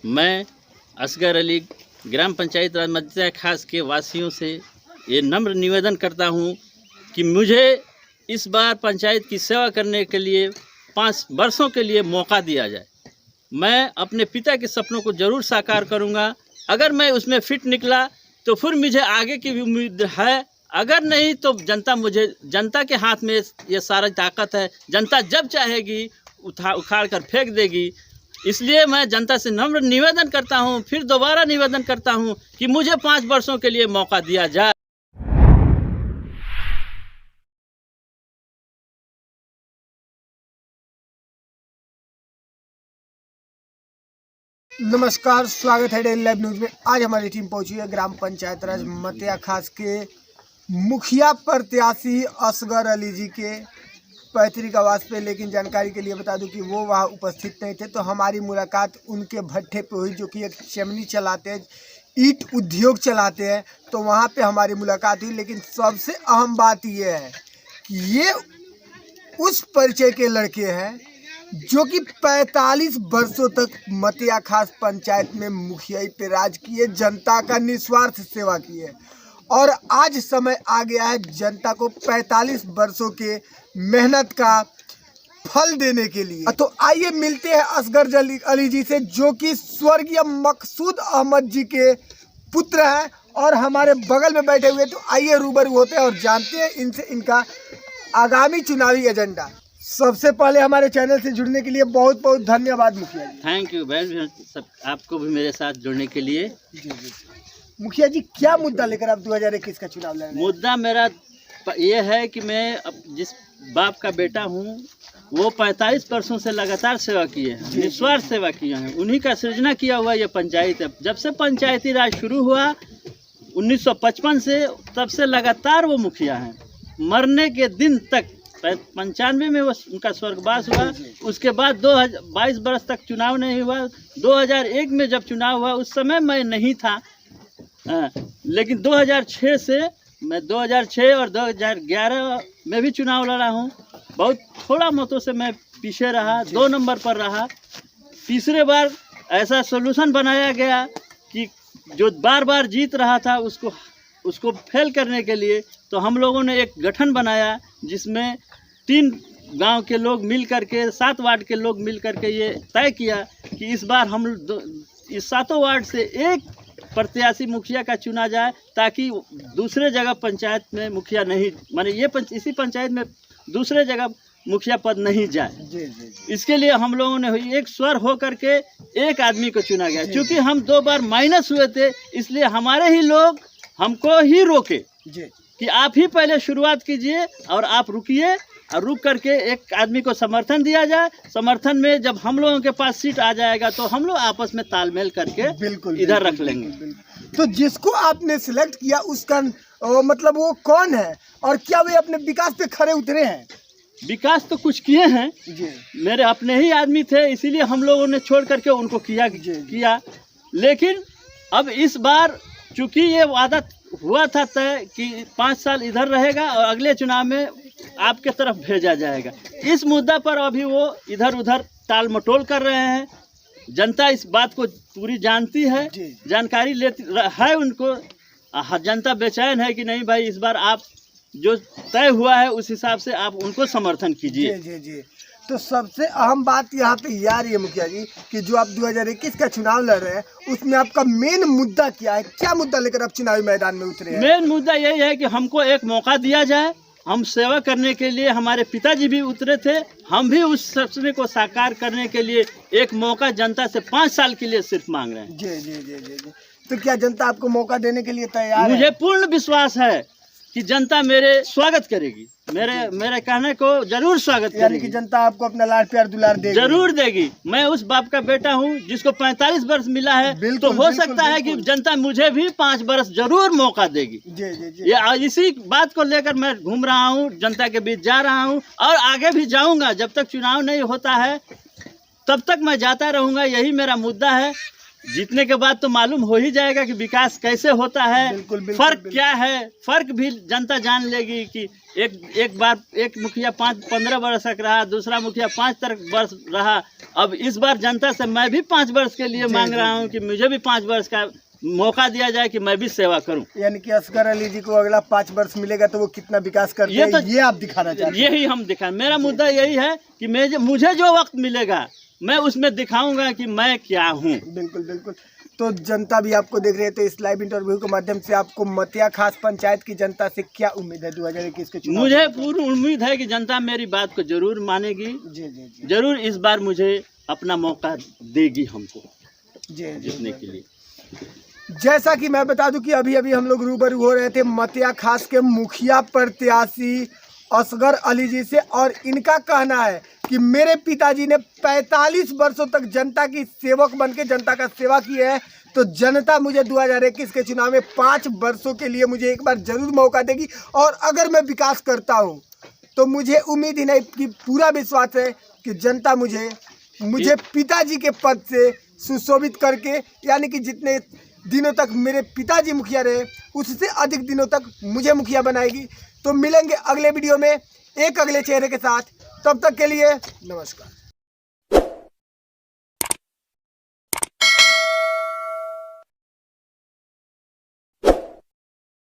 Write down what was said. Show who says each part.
Speaker 1: मैं असगर अली ग्राम पंचायत राज मतिया खास के वासियों से ये नम्र निवेदन करता हूँ कि मुझे इस बार पंचायत की सेवा करने के लिए 5 वर्षों के लिए मौका दिया जाए। मैं अपने पिता के सपनों को ज़रूर साकार करूँगा। अगर मैं उसमें फिट निकला तो फिर मुझे आगे की भी उम्मीद है, अगर नहीं तो जनता के हाथ में ये सारा ताकत है। जनता जब चाहेगी उखाड़ कर फेंक देगी। इसलिए मैं जनता से नम्र निवेदन करता हूं, फिर दोबारा निवेदन करता हूं कि मुझे 5 वर्षों के लिए मौका दिया जाए।
Speaker 2: नमस्कार, स्वागत है डेली लाइव न्यूज़ में। आज हमारी टीम पहुंची है ग्राम पंचायत राज मतिया खास के मुखिया प्रत्याशी असगर अली जी के पैतृक आवास पे। लेकिन जानकारी के लिए बता दूं कि वो वहां उपस्थित नहीं थे, तो हमारी मुलाकात उनके भट्ठे पे हुई, जो कि एक चिमनी चलाते हैं, ईंट उद्योग चलाते हैं। तो वहां पे हमारी मुलाकात हुई। लेकिन सबसे अहम बात यह है कि ये उस परिचय के लड़के हैं जो कि 45 वर्षों तक मतिया खास पंचायत में मुखियाई पे राज किए, जनता का निस्वार्थ सेवा किए, और आज समय आ गया है जनता को 45 वर्षों के मेहनत का फल देने के लिए। तो आइए मिलते हैं असगर अली जी से, जो कि स्वर्गीय मकसूद अहमद जी के पुत्र हैं और हमारे बगल में बैठे हुए। तो आइए रूबरू होते हैं और जानते हैं इनसे इनका आगामी चुनावी एजेंडा। सबसे पहले हमारे चैनल से जुड़ने के लिए बहुत बहुत धन्यवाद मुखिया जी।
Speaker 1: थैंक यू भाई, सब आपको भी मेरे साथ जुड़ने के लिए।
Speaker 2: जी। मुखिया जी, क्या मुद्दा लेकर आप 2021 का चुनाव लड़ रहे हैं?
Speaker 1: मुद्दा मेरा ये है कि मैं जिस बाप का बेटा हूँ, वो 45 वर्षों से लगातार सेवा किए हैं, निस्वार्थ सेवा किए हैं। उन्हीं का सृजना किया हुआ ये पंचायत है। जब से पंचायती राज शुरू हुआ 1955 से, तब से लगातार वो मुखिया हैं। मरने के दिन तक 95 में वो उनका स्वर्गवास हुआ। उसके बाद 22 वर्ष तक चुनाव नहीं हुआ। 2001 में जब चुनाव हुआ उस समय मैं नहीं था, लेकिन 2006 से मैं 2006 और 2011 में भी चुनाव लड़ा हूँ। बहुत थोड़ा मतों से मैं पीछे रहा, 2 नंबर पर रहा। तीसरे बार ऐसा सोल्यूशन बनाया गया कि जो बार बार जीत रहा था उसको फेल करने के लिए तो हम लोगों ने एक गठन बनाया, जिसमें 3 गांव के लोग मिल करके, 7 वार्ड के लोग मिल करके ये तय किया कि इस बार हम इस 7 वार्ड से एक प्रत्याशी मुखिया का चुना जाए, ताकि दूसरे जगह पंचायत में मुखिया नहीं, माने इसी पंचायत में दूसरे जगह मुखिया पद नहीं जाए। जी। इसके लिए हम लोगों ने एक स्वर हो करके एक आदमी को चुना गया। क्योंकि हम 2 बार माइनस हुए थे, इसलिए हमारे ही लोग हमको ही रोके कि आप ही पहले शुरुआत कीजिए और आप रुकिए, और रुक करके एक आदमी को समर्थन दिया जाए। समर्थन में जब हम लोगों के पास सीट आ जाएगा तो हम लोग आपस में तालमेल करके इधर रख लेंगे।
Speaker 2: तो जिसको आपने सिलेक्ट किया उसका मतलब वो कौन है, और क्या वे अपने विकास पे खरे उतरे हैं?
Speaker 1: विकास तो कुछ किए हैं जी। मेरे अपने ही आदमी थे, इसीलिए हम लोगों ने छोड़ करके उनको किया। लेकिन अब इस बार चूंकि ये वादा हुआ था तय कि 5 साल इधर रहेगा और अगले चुनाव में आपके तरफ भेजा जाएगा, इस मुद्दा पर अभी वो इधर उधर टाल मटोल कर रहे हैं। जनता इस बात को पूरी जानती है, जानकारी लेती है उनको। जनता बेचैन है कि नहीं भाई, इस बार आप जो तय हुआ है उस हिसाब से आप उनको समर्थन कीजिए।
Speaker 2: जी। तो सबसे अहम बात यहाँ पे ये आ रही है मुखिया जी कि जो आप 2021 का चुनाव लड़ रहे हैं, उसमें आपका मेन मुद्दा क्या है? क्या मुद्दा लेकर आप चुनावी मैदान में उतरे हैं?
Speaker 1: मेन मुद्दा यही है कि हमको एक मौका दिया जाए। हम सेवा करने के लिए, हमारे पिताजी भी उतरे थे, हम भी उस सपने को साकार करने के लिए एक मौका जनता से 5 साल के लिए सिर्फ मांग रहे हैं।
Speaker 2: जी। तो क्या जनता आपको मौका देने के लिए तैयार है?
Speaker 1: मुझे पूर्ण विश्वास है कि जनता मेरे स्वागत करेगी, मेरे कहने को जरूर स्वागत करेगी।
Speaker 2: यानी कि जनता आपको अपना लाड प्यार दुलार देगी? जरूर
Speaker 1: देगी। मैं उस बाप का बेटा हूँ जिसको 45 वर्ष मिला है, तो हो सकता है कि जनता मुझे भी 5 वर्ष जरूर मौका देगी। जी। ये इसी बात को लेकर मैं घूम रहा हूँ, जनता के बीच जा रहा हूँ और आगे भी जाऊँगा। जब तक चुनाव नहीं होता है तब तक मैं जाता रहूँगा, यही मेरा मुद्दा है। जीतने के बाद तो मालूम हो ही जाएगा कि विकास कैसे होता है।
Speaker 2: बिल्कुल, बिल्कुल,
Speaker 1: फर्क
Speaker 2: बिल्कुल।
Speaker 1: क्या है, फर्क भी जनता जान लेगी कि एक बार एक मुखिया 15 वर्ष तक रहा, दूसरा मुखिया 5 वर्ष रहा। अब इस बार जनता से मैं भी 5 वर्ष के लिए मांग रहा हूँ कि मुझे भी 5 वर्ष का मौका दिया जाए कि मैं भी सेवा करूं।
Speaker 2: यानी कि असगर अली जी को अगला 5 वर्ष मिलेगा तो वो कितना विकास करते हैं, ये आप दिखाना चाहते हैं।
Speaker 1: यही हम दिखा, मेरा मुद्दा यही है कि मुझे जो वक्त मिलेगा मैं उसमें दिखाऊंगा कि मैं क्या हूँ।
Speaker 2: बिल्कुल बिल्कुल। तो जनता भी आपको देख रहे हैं, तो इस लाइव इंटरव्यू के माध्यम से आपको मतिया खास पंचायत की जनता से क्या उम्मीद है 2021 के चुनाव?
Speaker 1: मुझे पूरी उम्मीद है कि जनता मेरी बात को जरूर मानेगी।
Speaker 2: जी जी जी,
Speaker 1: जरूर इस बार मुझे अपना मौका देगी हमको
Speaker 2: जी
Speaker 1: जीतने के लिए।
Speaker 2: जैसा कि मैं बता दूं कि अभी अभी हम लोग रूबरू हो रहे थे मतिया खास के मुखिया प्रत्याशी असगर अली जी से, और इनका कहना है कि मेरे पिताजी ने 45 वर्षों तक जनता की सेवक बनके जनता का सेवा की है, तो जनता मुझे 2021 के चुनाव में 5 वर्षों के लिए मुझे एक बार जरूर मौका देगी, और अगर मैं विकास करता हूं तो मुझे उम्मीद ही नहीं कि पूरा विश्वास है कि जनता मुझे पिताजी के पद से सुशोभित करके, यानी कि जितने दिनों तक मेरे पिताजी मुखिया रहे उससे अधिक दिनों तक मुझे मुखिया बनाएगी। तो मिलेंगे अगले वीडियो में एक अगले चेहरे के साथ, तब तक के लिए नमस्कार।